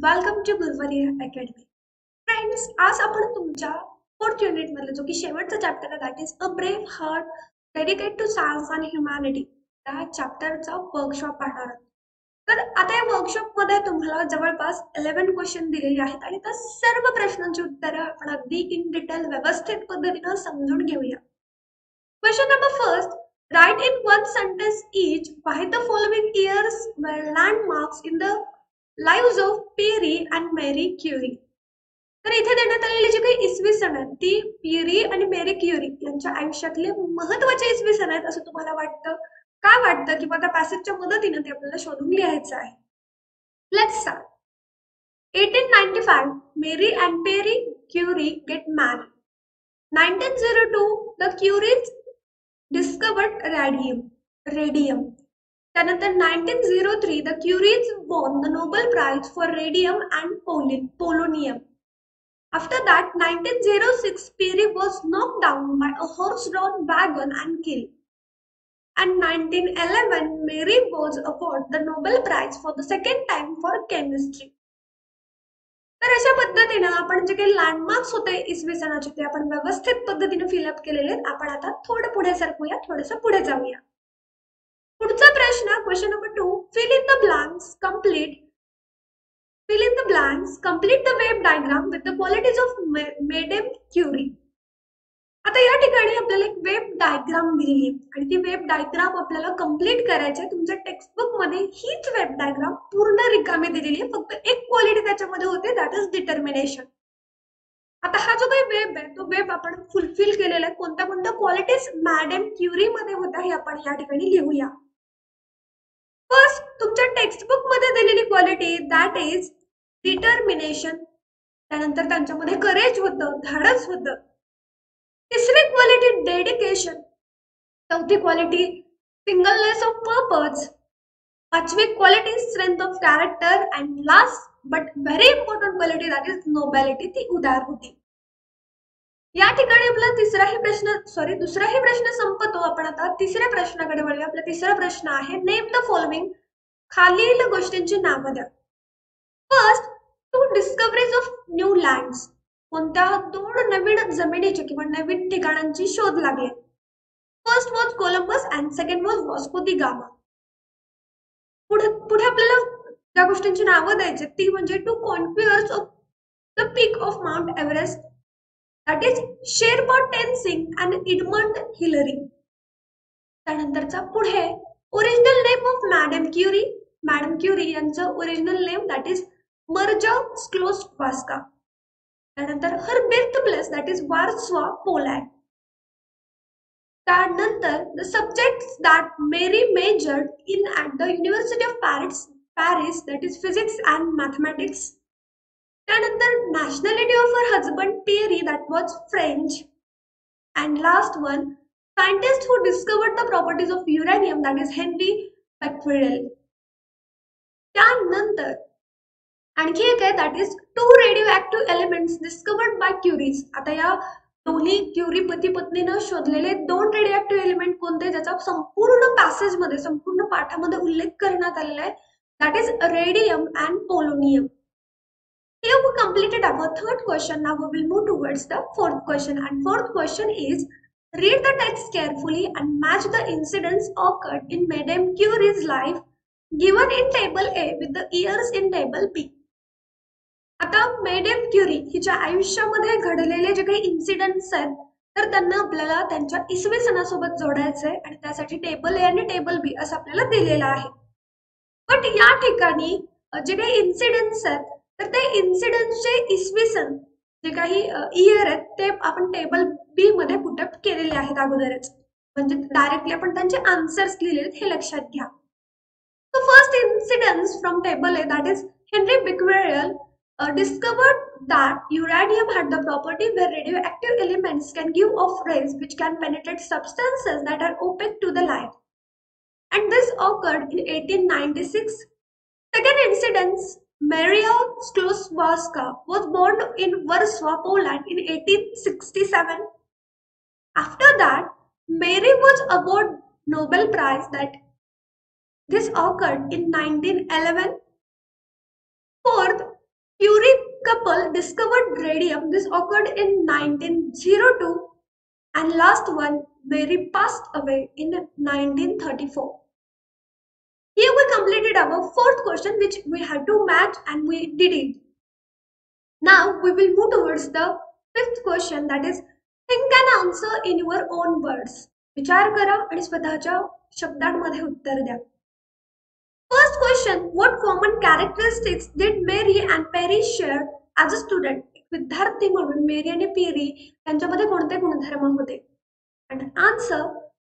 Welcome to गुरुवारी academy. Friends, आज आपण तुमच्या फोर्थ युनिट मधला जो की शेवटचा चॅप्टर आहे that is a brave heart dedicate to science and humanity त्या चॅप्टरचा वर्कशॉप पाहणार आहोत. तर आता या वर्कशॉप मध्ये तुम्हाला जवळपास 11 क्वेश्चन दिलेले आहेत आणि त्या सर्व प्रश्नांची उत्तरे आपण अगदी इन डिटेल व्यवस्थित पद्धतीने समजून घेऊया. Question number first. Write in one sentence each why the following years were landmarks in the lives of Pierre and Marie Curie. तर इथे देण्यात आलेली जी काही इसवी सन आहेत ती पियरी आणि मेरी क्युरी यांच्या आयुष्यातले महत्वाचे इसवी सन आहेत असं तुम्हाला वाटतं? काय वाटतं किंवा त्या पॅसेजच्या मदतीने ते आपल्याला शोधून लिहायचं आहे. Let's start. 1895 Mary and Pierre Curie get married. 1902 the Curies discovered radium. त्यानंतर 1903 the Curies won the Nobel Prize for radium and polonium. After that, 1906 Pierre was knocked down by a horse-drawn wagon and killed. And 1911 Mary was awarded the Nobel Prize for the second time for chemistry. तर अशा पद्धतीने आपण जे काही landmarks होते इसवी सणाचे ते आपण व्यवस्थित पद्धतीने फिलअप केलेले आहेत. आपण आता थोडं पुढे सरकूया, थोडंसं पुढे जाऊया. पुढचा प्रश्न question number 2. Fill in the blanks complete the wave diagram with the qualities of Madame Curie. आता या ठिकाणी आपल्याला एक वेब डायग्राम दिली आहे आणि ती वेब डायग्राम आपल्याला कंप्लीट करायची आहे. तुमच्या टेक्स्टबुक मध्ये हीच वेब डायग्राम पूर्ण रिकामी दिलेली आहे. फक्त एक क्वालिटी त्याच्यामध्ये होते दॅट इज डिटर्मिनेशन. आता हा जो काही वेब आहे तो वेब आपण फुलफिल केलेला आहे. कोणत्या कोणत्या क्वालिटीज मॅडम क्युरी मध्ये होत्या हे आपण या ठिकाणी लिहूया. फर्स्ट, तुमच्या टेक्स्टबुक मध्ये दिलेली क्वालिटी दॅट इज डिटर्मिनेशन. त्यानंतर त्यांच्यामध्ये करेज होतं, धाडस होतं. तिसरी क्वालिटी डेडिकेशन. चौथी क्वालिटी सिंगलनेस ऑफ पर्पज. पाचवी quality strength of character and last but very important quality that is nobility, ती उदार होती. या ठिकाणी आपला दुसराही प्रश्न संपतो. आपण आता तिसऱ्या प्रश्नाकडे वळूया. आपला तिसरा प्रश्न आहे नेम द फॉलोइंग. खालील गोष्टींची नावं द्या. First, 2 discoveries of new lands. कोणत्या 2 नवीन जमिनीचे किंवा नवीन ठिकाणांची शोध लागले. First was Columbus and second was Vasco da Gama. पुढे आपल्याला ज्या गोष्टींची नावं द्यायची ती म्हणजे 2 conquerors of the peak of Mount Everest that is Sherpa Tenzing and Edmund Hillary. त्यानंतरचा पुढे original name of Madame Curie यांचं original name that is Maria Sklodowska. त्यानंतर her birth place that is Warsaw, Poland. त्यानंतर the subjects that Mary majored in at the University of Paris that is physics and mathematics. त्यानंतर nationality of her husband Pierre that was French. And last one, scientist who discovered the properties of uranium that is Henri Becquerel. त्यानंतर आणखी एक आहे that is 2 radio active elements discovered by Curies. आता या दोन्ही Curie पती पत्नीनं शोधलेले 2 रेडिओ ऍक्टिव्ह एलिमेंट कोणते ज्याचा संपूर्ण पॅसेजमध्ये संपूर्ण पाठामध्ये उल्लेख करण्यात आलेला आहे that is radium and polonium. Here we completed our third question. Now we will move towards the fourth question. And fourth question is read the text carefully and match the incidents occurred in Madame Curie's life given in table A with the years in table B. आता madam Curie हिच्या आयुष्यामध्ये घडलेले जे काही incidents आहेत तर त्यांना आपल्याला त्यांच्या इसवी सणासोबत जोडायचंय आणि त्यासाठी टेबल ए आणि टेबल बी असं आपल्याला दिलेलं आहे. बट या ठिकाणी जे काही इन्सिडेंट्स आहेत तर ते इन्सिडेंट्सचे इसवी सन जे काही इयर आहेत ते आपण टेबल बी मध्ये पुटअप केलेले आहेत अगोदरच. म्हणजे डायरेक्टली आपण त्यांचे आन्सर्स लिहिलेले हे लक्षात घ्या. So first incidents from table A that is Henry Becquerel discovered that uranium had the property where radioactive elements can give off rays which can penetrate substances that are opaque to the light. And this occurred in 1896. Second incident, Maria Sklodowska was born in Warsaw, Poland in 1867. After that, Mary was awarded Nobel Prize that this occurred in 1911. Fourth, discovered radium. This occurred in 1902, and last one, Mary passed away in 1934. Here we completed our fourth question, which we had to match, and we did it. Now we will move towards the fifth question, that is think and answer in your own words. विचार करा आणि स्वतःच्या शब्दांमध्ये उत्तर द्या. First question, what common characteristics did Mary and Perry share as a student? विद्यार्थी म्हणून मेरी आणि पेरी त्यांच्यामध्ये कोणते गुणधर्म होते? And answer,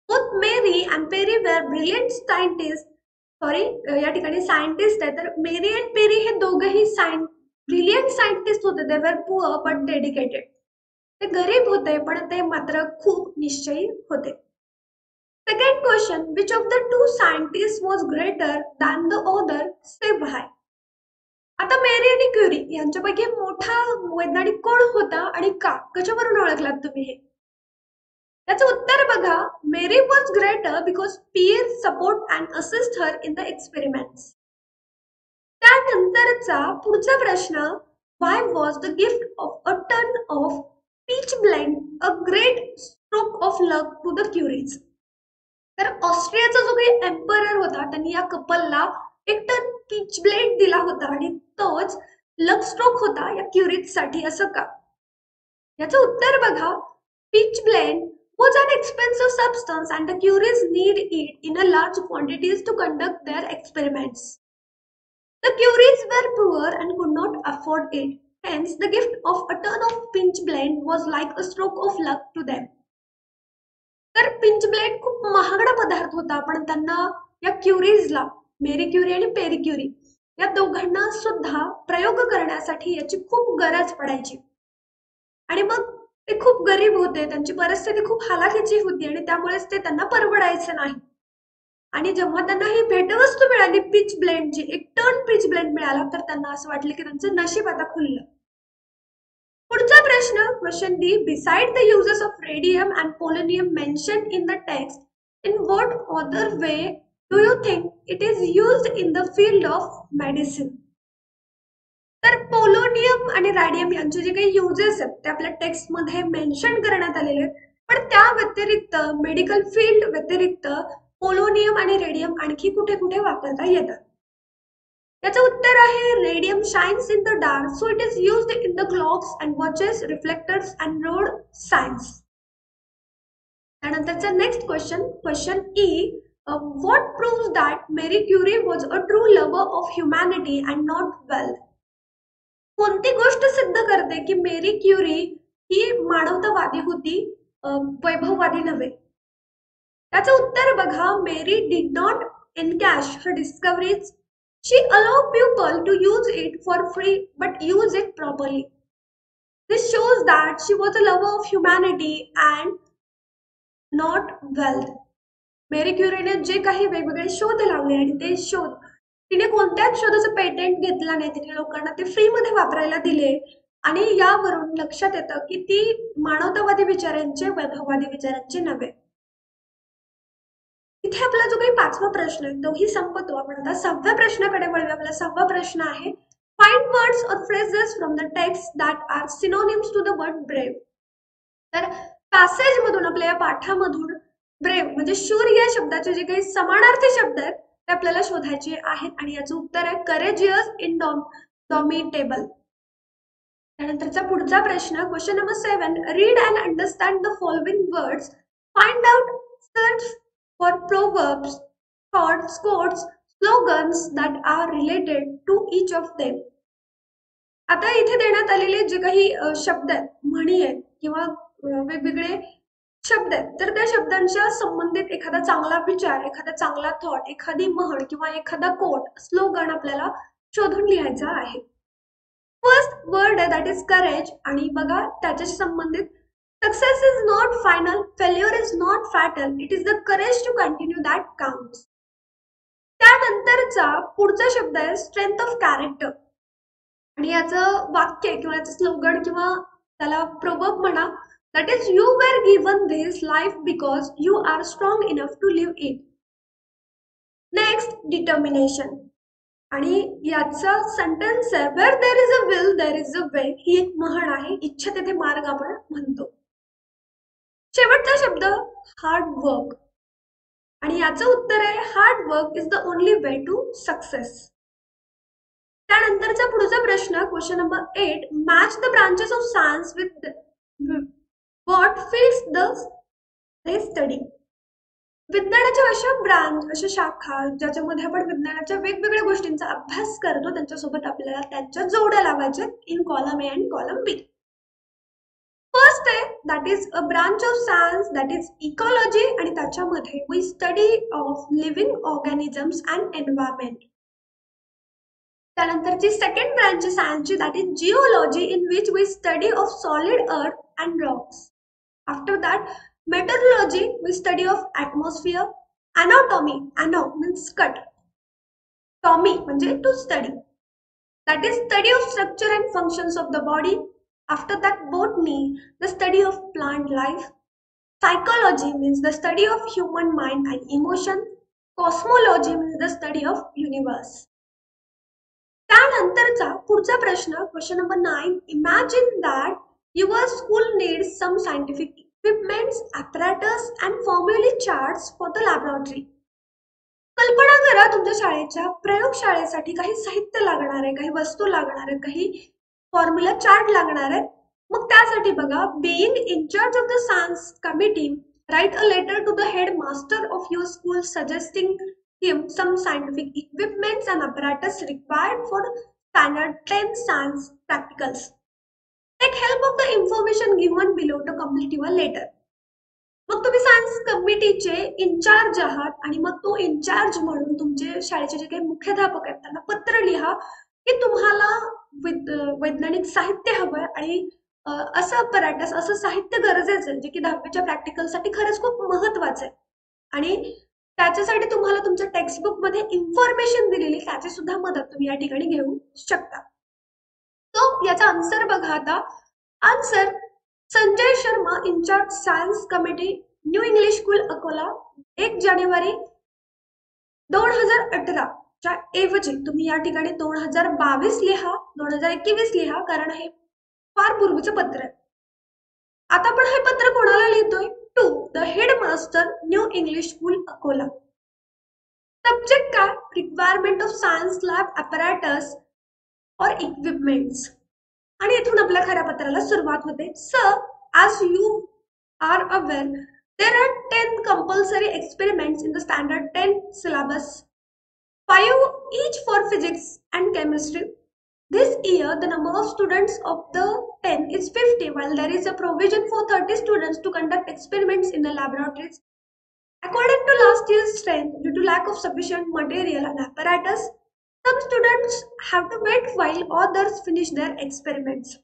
both Mary and Perry were brilliant scientists. Sorry, या ठिकाणी सायंटिस्ट आहे, तर मेरी अँड पेरी हे दोघेही ब्रिलियंट सायंटिस्ट होते. दे वर पुअर बट डेडिकेटेड. ते गरीब होते पण ते मात्र खूप निश्चयी होते. Second question, which of the two scientist was greater than the other, say why? आता मेरी आणि क्युरी यांच्यापैकी मोठा वैज्ञानिक कोण होता आणि का? कशावरून ओळखलात तुम्ही हे? त्याचं उत्तर बघा, Mary was greater because Pierre support and assist her in the experiments. त्यानंतरचा पुढचा प्रश्न, why was the gift of a ton of pitchblende a great stroke of luck to the Curies? तर ऑस्ट्रियाचा जो काही एम्परर होता त्यांनी या कपलला एक टन पीच ब्लेंड दिला होता आणि तोच लक स्ट्रोक होता या क्युरीज साठी, असं का? याचं उत्तर बघा, pitchblende was an expensive substance and the Curies need it in a large quantities to conduct their experiments. The Curies were poor and could not afford it. Hence, the gift of a ton of pinch blend was like a stroke of luck to them. तर pinch blend खूप महागडा पदार्थ होता, पण त्यांना या क्युरीजला, Marie Curie आणि peri Curie या दोघांना सुद्धा प्रयोग करण्यासाठी याची खूप गरज पडायची. आणि मग ते खूप गरीब होते, त्यांची परिस्थिती खूप हालाखीची होती आणि त्यामुळेच ते त्यांना परवडायचं नाही. आणि जेव्हा त्यांना ही भेटवस्तू मिळाली पीच ब्लेंडची, एक टन पीच ब्लेंड मिळाला, तर त्यांना असं वाटलं की त्यांचं नशीब आता खुललं. पुढचा प्रश्न, question D, beside the uses of radium and polonium mentioned in the text, in what other way do you think it is used in the field of medicine? तर पोलोनियम आणि रॅडियम यांचे जे काही युजेस आहेत ते आपल्या टेक्स्ट मध्ये mention करण्यात आलेले आहेत, पण त्या व्यतिरिक्त मेडिकल फील्ड व्यतिरिक्त पोलोनियम आणि रेडियम आणखी कुठे कुठे वापरता येतात? याचं उत्तर आहे, radium shines in the dark, so it is used in the clocks and watches, reflectors and road signs. त्यानंतरचा next question, question E, what proves that Mary Curie was a true lover of humanity and not wealth? कोणती गोष्ट सिद्ध करते की Marie Curie ही मानवतावादी होती, वैभववादी नव्हे? त्याचं उत्तर बघा, Mary did not encash her discoveries, she allowed people to use it for free but use it properly. This shows that she was a lover of humanity and not wealth. Mary क्युरीने जे काही वेगवेगळे शोध लावले आणि ते शोध तिने कोणत्याच शोधाचं पेटेंट घेतलं नाही, तिने लोकांना ते फ्री मध्ये वापरायला दिले आणि यावरून लक्षात येतं की ती मानवतावादी विचारांचे, वैभववादी विचारांचे नव्हे. इथे आपला जो काही पाचवा प्रश्न आहे तोही संपतो. आपण आता सहाव्या प्रश्नाकडे वळूया. आपला सहावा प्रश्न आहे, फाइंड वर्ड्स और phrases from the text that are synonyms to the word brave. तर पॅसेज मधून, आपल्या या पाठामधून ब्रेव म्हणजे शूर या शब्दाचे जे काही समानार्थी शब्द आहेत ते आपल्याला शोधायचे आहेत आणि याचं उत्तर आहे करेजियस, इंडॉमिटेबल. त्यानंतरचा पुढचा प्रश्न, question number 7, read and understand the following words, find out, search for proverbs, thoughts, quotes, slogans that are related to each of them. आता इथे देण्यात आलेले जे काही शब्द आहेत, म्हणी आहेत किंवा वेगवेगळे शब्द आहेत, तर त्या शब्दांच्या संबंधित एखादा चांगला विचार, एखादा चांगला थॉट, एखादी म्हण किंवा एखादा कोट, स्लोगन आपल्याला शोधून लिहायचा आहे. फर्स्ट वर्ड आहे दॅट इज करेज, आणि बघा त्याच्याशी संबंधित, success is not final, failure is not fatal, it is the courage to continue that counts. त्यानंतरचा पुढचा शब्द आहे स्ट्रेंथ ऑफ कॅरेक्टर, आणि याचं वाक्य किंवा याचं स्लोगन किंवा त्याला प्रोवर्ब म्हणा, that is, you were given this life because you are strong enough to live it. Next, determination. आणि याचा सेंटेन्स आहे where there is a will there is a way, ही एक म्हण आहे. इच्छा तेथे मार्ग आपण म्हणतो. शेवटचा शब्द हार्ड वर्क, आणि याचं उत्तर आहे hard work is the only way to success. त्यानंतरचा पुढचा प्रश्न question number 8, match the branches of science with what fields the study. विज्ञानाच्या अशा ब्रांच, अशा शाखा ज्याच्यामध्ये आपण विज्ञानाच्या वेगवेगळ्या गोष्टींचा अभ्यास करतो, त्यांच्यासोबत आपल्याला त्यांच्या जोड्या लावायच्या in column A and column B. First आहे that is a branch of science that is ecology, आणि त्याच्यामध्ये we study of living organisms and environment. त्यानंतरची सेकंड ब्रांच आहे सायन्सची that is geology, in which we study of solid earth and rocks. After that meteorology, we study of atmosphere. Anatomy, ana means cut, tomy म्हणजे to study, that is study of structure and functions of the body. After that, botany, the study of plant life. Psychology means the study of human mind and emotion. Cosmology means the study of universe. त्यानंतरचा पुढचा प्रश्न question number 9, imagine that your school needs some scientific equipments, apparatus and formulae charts for the laboratory. कल्पना करा तुमच्या शाळेच्या प्रयोगशाळेसाठी काही साहित्य लागणार आहे, काही वस्तू लागणार आहेत, काही फॉर्म्युला चार्ट लागणार आहेत. मग त्यासाठी बघा, being in charge of the science committee, write a letter to the headmaster of your school suggesting him some scientific equipments and apparatus required for standard 10 science practicals. Take help of the information given below to complete your letter. मग तुम्ही science कमिटीचे in-charge आहात, आणि मग तो in-charge म्हणून तुमचे शाळेचे जे काही मुख्याध्यापक आहेत त्यांना पत्र लिहा की तुम्हाला वैज्ञानिक साहित्य हवंय, आणि असं अपॅरेटस, असं साहित्य गरजेचं आहे जे की 10वीच्या प्रॅक्टिकलसाठी खरंच खूप महत्वाचं आहे, आणि त्याच्यासाठी तुम्हाला तुमच्या टेक्स्टबुक मध्ये इन्फॉर्मेशन दिलेली त्याची सुद्धा मदत तुम्ही या ठिकाणी घेऊ शकता. तो याचा आन्सर बघा आता. Answer, Sanjay Sharma, incharge science committee, new English school Akola. 1 जानेवारी 2018 च्या ऐवजी तुम्ही या ठिकाणी 2022 लिहा, 2021 लिहा, कारण हे फार पूर्वीचं पत्र आहे. आता आपण हे पत्र कोणाला लिहितोय? To the headmaster, new English school Akola. Subject काय? Requirement of science lab apparatus और इक्विपमेंट्स. आणि इथून आपल्या खऱ्या पत्राला सुरुवात होते. Sir, as you are aware, there are 10 compulsory experiments in the standard 10 syllabus, 5 each for physics and chemistry. This year, the number of students of the 10 is 50, while there is a provision for 30 students to conduct experiments in the laboratories. According to last year's strength, due to lack of sufficient material and apparatus, some students have to wait while others finish their experiments.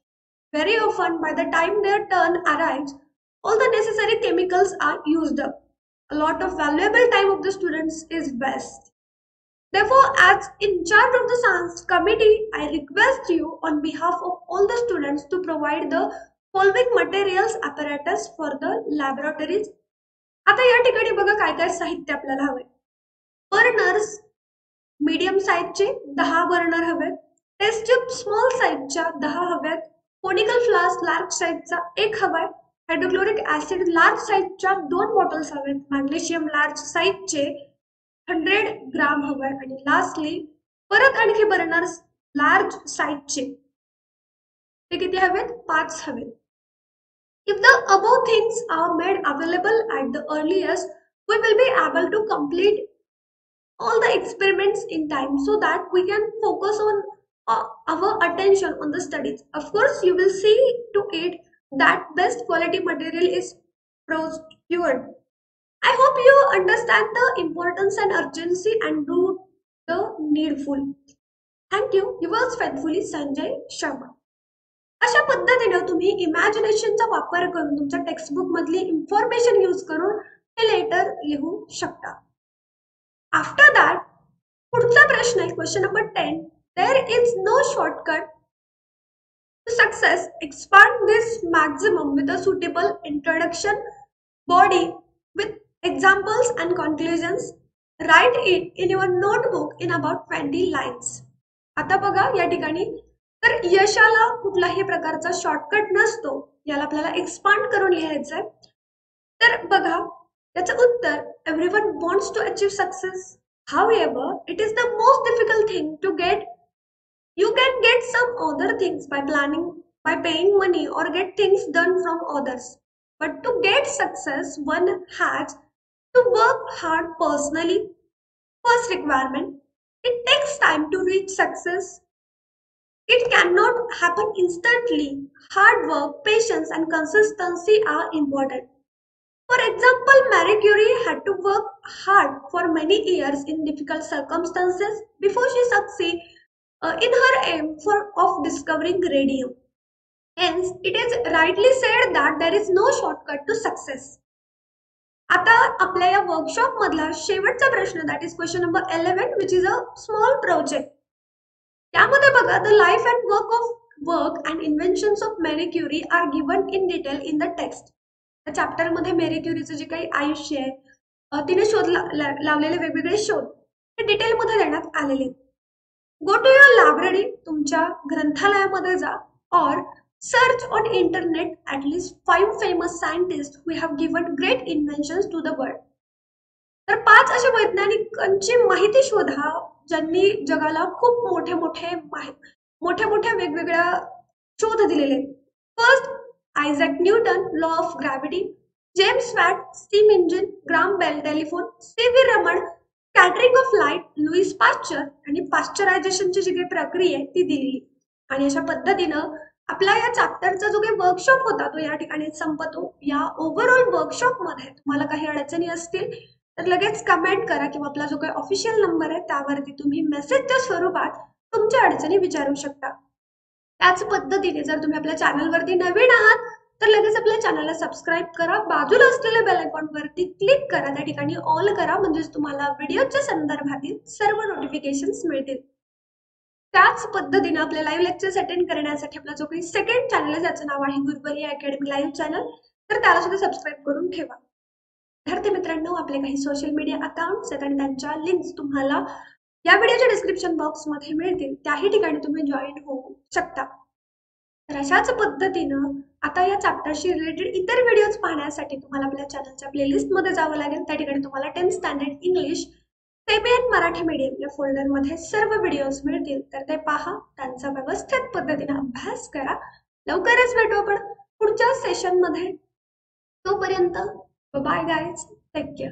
Very often, by the time their turn arrives, all the necessary chemicals are used up. A lot of valuable time of the students is waste. Therefore, as in charge of the science committee, I request you on behalf of all the students to provide the following materials, apparatus for the laboratories. आता या ठिकाणी बघा काय काय साहित्य आपल्याला हवे. Berners medium साईजचे 10 बर्नर हवेत. टेस्ट ट्यूब स्मॉल साईजच्या 10 हव्यात. कोनिकल फ्लास्क लार्ज साईजचा 1 हवाय. हायड्रोक्लोरिक ऍसिड लार्ज साईजच्या 2 बॉटल्स हवेत. मॅग्नेशियम लार्ज साईजचे 100 ग्राम हवाय. आणि लास्टली परत आणखी बर्नर्स लार्ज साईजचे ते किती हवेत? 5 हवेत. If the above things are made available at the earliest, we will be able to complete all the experiments in time so that we can focus on our attention on the studies. Of course, you will see to it that best quality material is procured. I hope you understand the importance and urgency and do the needful. Thank you. Yours faithfully, Sanjay Sharma. अशा पद्धतीने तुम्ही इमॅजिनेशनचा वापर करून तुमच्या textbook मधली information use करून हे letter लिहू शकता. आफ्टर दॅट पुढचा प्रश्न आहे question number 10. There is no shortcut to success. Expand this maximum with a suitable introduction body with examples and conclusions. Write it in your notebook in about 20 lines. आता बघा या ठिकाणी, तर यशाला कुठल्याही प्रकारचा शॉर्टकट नसतो, याला आपल्याला एक्सपांड करून लिहायचंय. तर बघा याचं उत्तर, everyone wants to achieve success. However, it is the most difficult thing to get. You can get some other things by planning, by paying money, or get things done from others. But to get success, one has to work hard personally. First requirement, it takes time to reach success. It cannot happen instantly. Hard work, patience, and consistency are important. For example, Marie Curie had to work hard for many years in difficult circumstances before she succeeded in her aim of discovering radium. Hence, it is rightly said that there is no shortcut to success. आता आपल्या या workshop मधला शेवटचा प्रश्न, that is question number 11, which is a small project. त्यामध्ये बघा, the life and work and inventions of Marie Curie are given in detail in the text. त्या chapter मध्ये मेरी क्युरीचं जे काही आयुष्य आहे, तिने शोध लावलेले वेगवेगळे शोध हे डिटेलमध्ये देण्यात आलेले. गो टू युअर लायब्ररी, तुमच्या ग्रंथालयामध्ये जा, और search on internet at least 5 famous scientists who have given great inventions to the world. तर 5 अशा वैज्ञानिकांची माहिती शोधा ज्यांनी जगाला खूप मोठे मोठे वेगवेगळ्या शोध दिलेले. First, Isaac Newton, law of gravity. James Watt, steam engine. Graham Bell, telephone. C V. Raman, scattering of light. Louis Pasteur आणि पाश्चरायझेशनची जी काही प्रक्रिया आहे ती दिलेली. आणि अशा पद्धतीनं आपला या चॅप्टरचा जो काही वर्कशॉप होता तो या ठिकाणी संपतो. या ओव्हरऑल वर्कशॉप मध्ये तुम्हाला काही अडचणी असतील तर लगेच कमेंट करा, किंवा आपला जो काही ऑफिशियल नंबर आहे त्यावरती तुम्ही मेसेजच्या स्वरूपात तुमच्या अडचणी विचारू शकता. त्याच पद्धतीने जर तुम्ही आपल्या चॅनलवरती नवीन आहात तर लगेच आपल्या चॅनलला सबस्क्राईब करा. बाजूला असलेल्या बेल आयकॉनवरती क्लिक करा, त्या ठिकाणी ऑल करा, म्हणजेच तुम्हाला व्हिडिओच्या संदर्भातील सर्व नोटिफिकेशन्स मिळतील. त्याच पद्धतीने आपले लाईव्ह लेक्चर्स अटेंड करण्यासाठी आपला जो काही सेकंड चॅनल आहे ज्याचं नाव आहे गुरुबली अकॅडमी लाईव्ह चॅनल, तर त्याला सुद्धा सबस्क्राईब करून ठेवा. विद्यार्थी मित्रांनो, आपले काही सोशल मीडिया अकाउंट्स आहेत आणि त्यांच्या लिंक्स तुम्हाला या व्हिडिओच्या डिस्क्रिप्शन बॉक्स मध्ये मिळतील, त्याही ठिकाणी तुम्ही जॉईन होऊ शकता. तर अशाच पद्धतीनं आता या चॅप्टरशी रिलेटेड इतर व्हिडिओज पाहण्यासाठी तुम्हाला आपल्या चॅनलच्या प्लेलिस्ट मध्ये जावं लागेल. त्या ठिकाणी तुम्हाला 10th स्टँडर्ड इंग्लिश, सेबीएन मराठी मीडियम या फोल्डर मध्ये सर्व व्हिडिओज मिळतील, तर ते पहा, त्यांचा व्यवस्थित पद्धतीने अभ्यास करा. लवकरच भेटू आपण पुढच्या सेशन मध्ये. तोपर्यंत बाय गाईज, टेक केअर.